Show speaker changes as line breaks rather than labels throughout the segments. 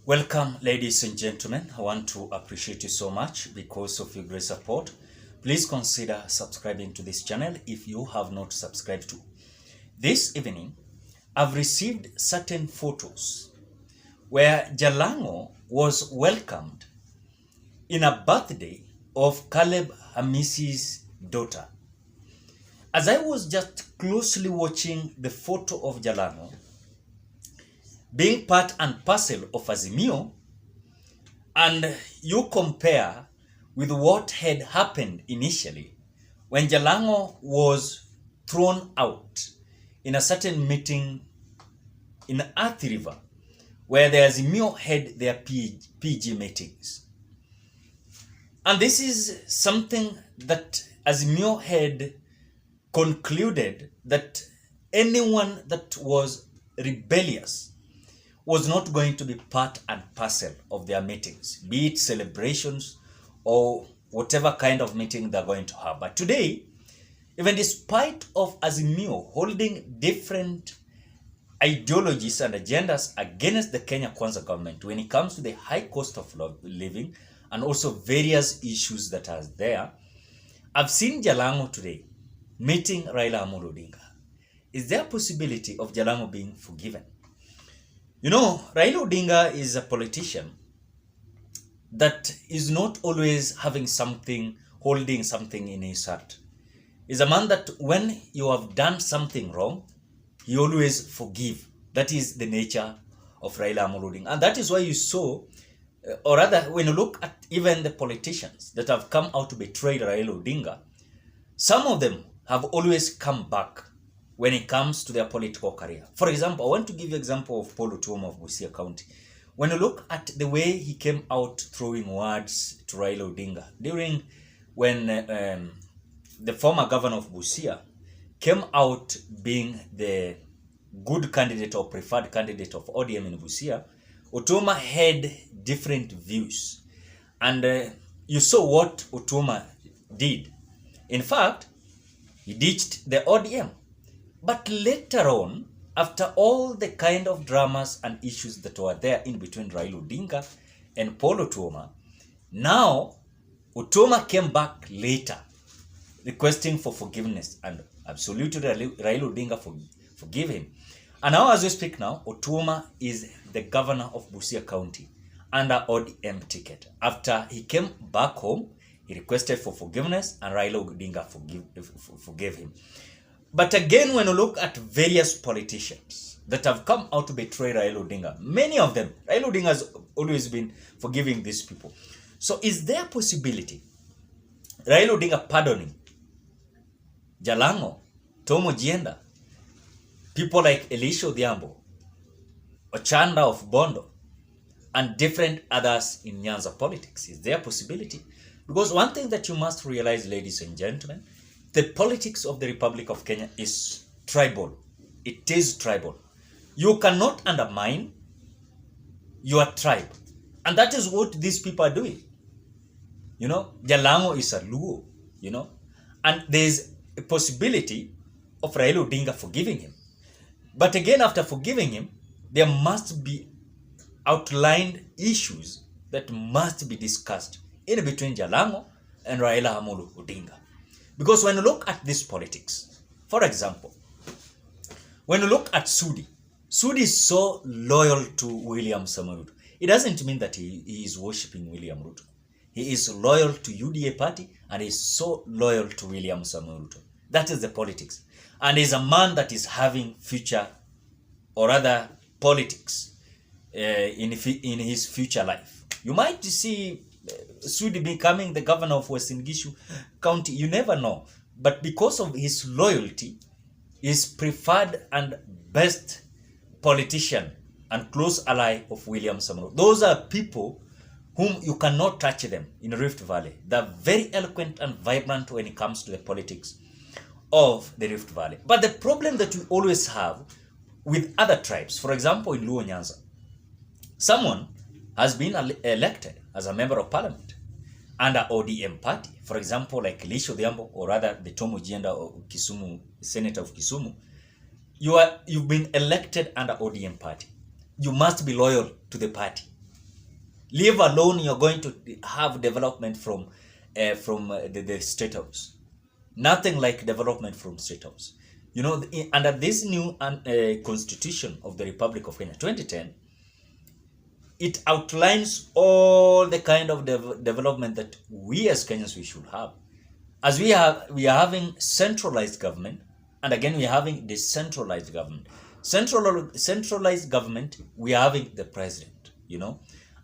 Welcome, ladies and gentlemen. I want to appreciate you so much because of your great support. Please consider subscribing to this channel if you have not subscribed to. This evening, I've received certain photos where Jalango was welcomed in a birthday of Caleb Hamisi's daughter. As I was just closely watching the photo of Jalango being part and parcel of Azimio, and you compare with what had happened initially when Jalango was thrown out in a certain meeting in Athi River, where the Azimio had their PG meetings. And this is something that Azimio had concluded that anyone that was rebellious was not going to be part and parcel of their meetings, be it celebrations or whatever kind of meeting they're going to have. But today, even despite of Azimio holding different ideologies and agendas against the Kenya Kwanza government when it comes to the high cost of living and also various issues that are there, I've seen Jalango today meeting Raila Amolo Odinga. Is there a possibility of Jalango being forgiven? You know, Raila Odinga is a politician that is not always having something, holding something in his heart. He's a man that when you have done something wrong, he always forgive. That is the nature of Raila Amolo Odinga. And that is why you saw, or rather, when you look at even the politicians that have come out to betray Raila Odinga, some of them have always come back when it comes to their political career. For example, I want to give you an example of Paul Otuoma of Busia County. When you look at the way he came out throwing words to Raila Odinga during when the former governor of Busia came out being the good candidate or preferred candidate of ODM in Busia, Otuoma had different views. And you saw what Otuoma did. In fact, he ditched the ODM. But later on, after all the kind of dramas and issues that were there in between Raila Odinga and Paul Otuoma, now Otuoma came back later requesting for forgiveness, and absolutely Raila Odinga forgive him. And now as we speak now, Otuoma is the governor of Busia County under ODM ticket. After he came back home, he requested for forgiveness and Raila Odinga forgave him. But again, when you look at various politicians that have come out to betray Raila Odinga, many of them, Raila Odinga has always been forgiving these people. So is there a possibility Raila Odinga pardoning Jalango, Tomo Jienda, people like Elisha Odhiambo, Ochanda of Bondo, and different others in Nyanza politics? Is there a possibility? Because one thing that you must realize, ladies and gentlemen, the politics of the Republic of Kenya is tribal. It is tribal. You cannot undermine your tribe. And that is what these people are doing. You know, Jalango is a Luo, you know. And there's a possibility of Raila Odinga forgiving him. But again, after forgiving him, there must be outlined issues that must be discussed in between Jalango and Raila Amolo Odinga. Because when you look at this politics, for example, when you look at Sudi is so loyal to William Samoei Ruto. It doesn't mean that he is worshipping William Ruto. He is loyal to UDA party and is so loyal to William Samoei Ruto. That is the politics. And he's a man that is having future, or rather politics, in his future life. You might see Sudi becoming the governor of Western Gishu County. You never know. But because of his loyalty, his preferred and best politician and close ally of William Samoei. Those are people whom you cannot touch them in Rift Valley. They're very eloquent and vibrant when it comes to the politics of the Rift Valley. But the problem that we always have with other tribes, for example, in Luo Nyanza, someone has been elected as a member of parliament under ODM party. For example, like Elisha Odhiambo, or rather the Tomo Jienda of Kisumu, senator of Kisumu. You've been elected under ODM party. You must be loyal to the party. Leave alone you're going to have development from the State House. Nothing like development from State House. You know, under this new Constitution of the Republic of Kenya, 2010, it outlines all the kind of development that we as Kenyans we should have. As we are having centralized government, and again we are having decentralized government. Centralized government, we are having the president, you know,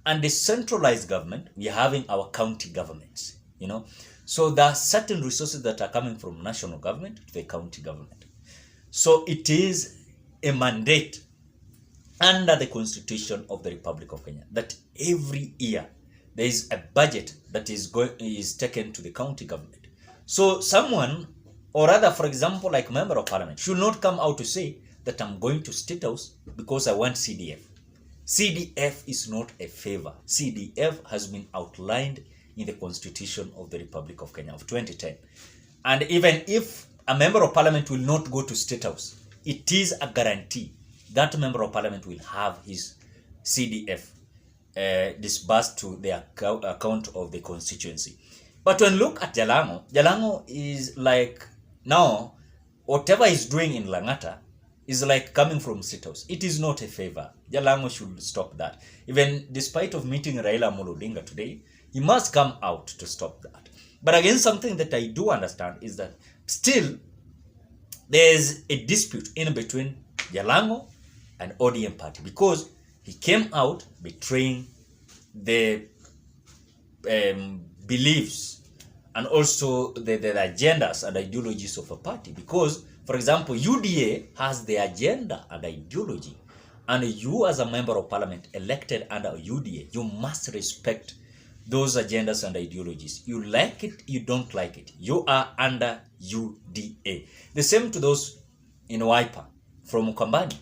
and decentralized government, we are having our county governments, you know. So there are certain resources that are coming from national government to the county government. So it is a mandate under the Constitution of the Republic of Kenya that every year there is a budget that is taken to the county government. So someone, or rather, for example, like member of parliament, should not come out to say that I'm going to State House because I want CDF. CDF is not a favor. CDF has been outlined in the Constitution of the Republic of Kenya of 2010. And even if a member of parliament will not go to State House, it is a guarantee that member of parliament will have his CDF disbursed to the account of the constituency. But when you look at Jalango, Jalango is like, now, whatever he's doing in Langata is like coming from State House. It is not a favor. Jalango should stop that. Even despite of meeting Raila Odinga today, he must come out to stop that. But again, something that I do understand is that still there's a dispute in between Jalango and ODM party, because he came out betraying the beliefs and also the agendas and ideologies of a party. Because, for example, UDA has the agenda and ideology, and you as a member of parliament elected under UDA, you must respect those agendas and ideologies. You like it, you don't like it, you are under UDA. The same to those in Wiper from Ukambani.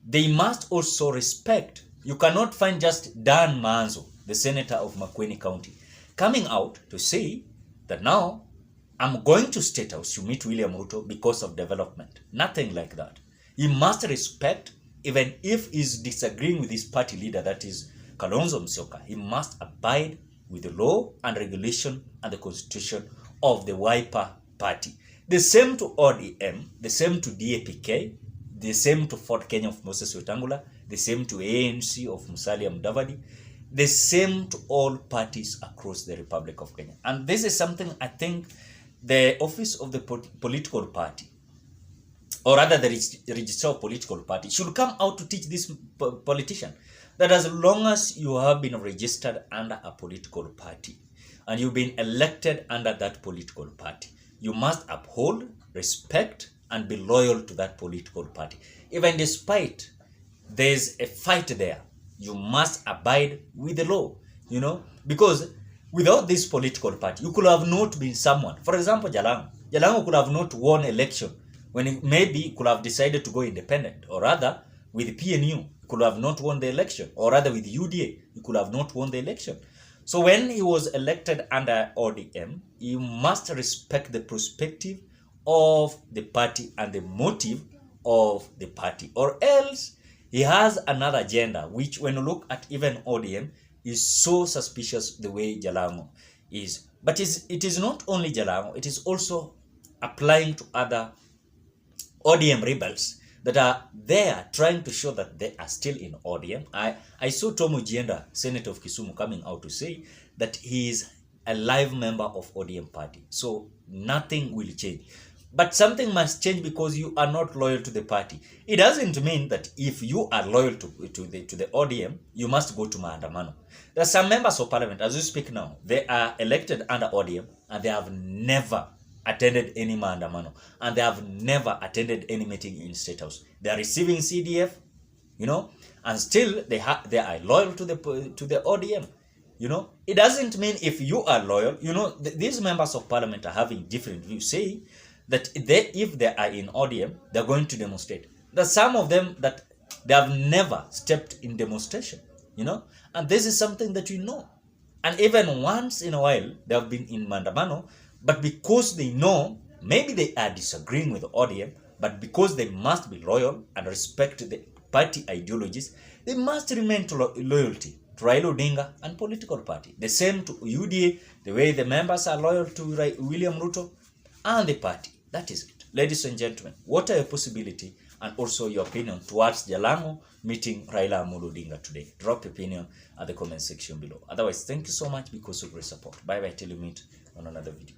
They must also respect. You cannot find just Dan Manzo, the senator of Makueni County, coming out to say that now I'm going to State House to meet William Ruto because of development. Nothing like that. He must respect, even if he's disagreeing with his party leader, that is Kalonzo Musyoka, he must abide with the law and regulation and the constitution of the Wiper party. The same to ODM, the same to DAPK, the same to Ford Kenya of Moses Wetangula, the same to ANC of Musalia Mudavadi, the same to all parties across the Republic of Kenya. And this is something I think the office of the political party, or rather the registrar of political party, should come out to teach this politician that as long as you have been registered under a political party and you've been elected under that political party, you must uphold, respect, and be loyal to that political party. Even despite there's a fight there, you must abide with the law, you know, because without this political party, you could have not been someone. For example, Jalango could have not won election when he maybe could have decided to go independent, or rather with PNU, he could have not won the election, or rather with UDA, he could have not won the election. So when he was elected under ODM, you must respect the perspective of the party and the motive of the party, or else he has another agenda, which when you look at even ODM is so suspicious the way Jalango is. But it is not only Jalango, it is also applying to other ODM rebels that are there trying to show that they are still in ODM. I saw Tom Ojienda, Senator of Kisumu, coming out to say that he is a live member of ODM party. So nothing will change. But something must change because you are not loyal to the party. It doesn't mean that if you are loyal to the ODM, you must go to maandamano. There are some members of parliament, as we speak now, they are elected under ODM and they have never attended any maandamano, and they have never attended any meeting in State House. They are receiving CDF, you know, and still they are loyal to the ODM. You know, it doesn't mean if you are loyal, you know, these members of parliament are having different views, saying that if they are in ODM, they're going to demonstrate. There's some of them that they have never stepped in demonstration, you know, and this is something that you know. And even once in a while, they have been in maandamano, but because they know, maybe they are disagreeing with the ODM, but because they must be loyal and respect the party ideologies, they must remain loyalty to Raila Odinga and political party. The same to UDA, the way the members are loyal to William Ruto and the party. That is it. Ladies and gentlemen, what are your possibility and also your opinion towards Jalango meeting Raila Amolo Odinga today? Drop your opinion at the comment section below. Otherwise, thank you so much because of your support. Bye bye till you meet on another video.